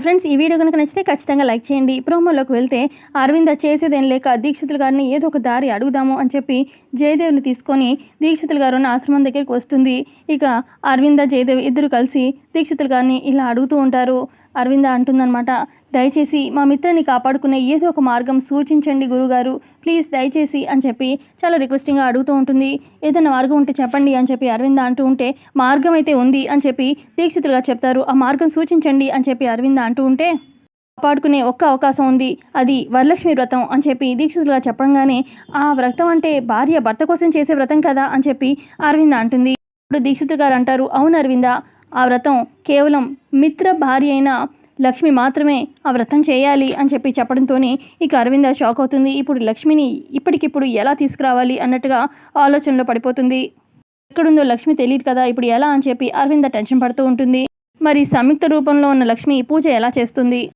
Friends, ఈ video కనుక నచ్చితే ఖచ్చితంగా లైక్ చేయండి. ప్రోమోలోకి వెళ్తే అరవింద చేసేదేం లేక దీక్షితులు గారిని ఏదో ఒక దారి అడుగుదాము అని చెప్పి జయదేవ్ని తీసుకొని దీక్షితులు గారు ఉన్న ఆశ్రమం దగ్గరికి వస్తుంది. ఇక అరవింద జయదేవ్ ఇద్దరు కలిసి దీక్షితులు గారిని ఇలా అడుగుతూ ఉంటారు. అరవింద అంటుందన్నమాట, దయచేసి మా మిత్రుని కాపాడుకునే ఏదో ఒక మార్గం సూచించండి గురుగారు, ప్లీజ్ దయచేసి అని చెప్పి చాలా రిక్వెస్టింగ్గా అడుగుతూ ఉంటుంది. ఏదైనా మార్గం ఉంటే చెప్పండి అని చెప్పి అరవింద అంటూ ఉంటే, మార్గం అయితే ఉంది అని చెప్పి దీక్షితులు గారు చెప్తారు. ఆ మార్గం సూచించండి అని చెప్పి అరవింద అంటూ ఉంటే, కాపాడుకునే ఒక్క అవకాశం ఉంది, అది వరలక్ష్మి వ్రతం అని చెప్పి దీక్షితులుగా చెప్పడంగానే, ఆ వ్రతం అంటే భార్య భర్త కోసం చేసే వ్రతం కదా అని చెప్పి అరవింద అంటుంది. ఇప్పుడు దీక్షితులు గారు అంటారు, అవును అరవింద, ఆ వ్రతం కేవలం మిత్ర భార్య అయిన లక్ష్మి మాత్రమే ఆ వ్రతం చేయాలి అని చెప్పి చెప్పడంతోనే ఇక అరవింద షాక్ అవుతుంది. ఇప్పుడు లక్ష్మిని ఇప్పటికిప్పుడు ఎలా తీసుకురావాలి అన్నట్టుగా ఆలోచనలో పడిపోతుంది. ఎక్కడుందో లక్ష్మి తెలియదు కదా, ఇప్పుడు ఎలా అని చెప్పి అరవింద టెన్షన్ పడుతూ ఉంటుంది. మరి సంయుక్త రూపంలో ఉన్న లక్ష్మి పూజ ఎలా చేస్తుంది?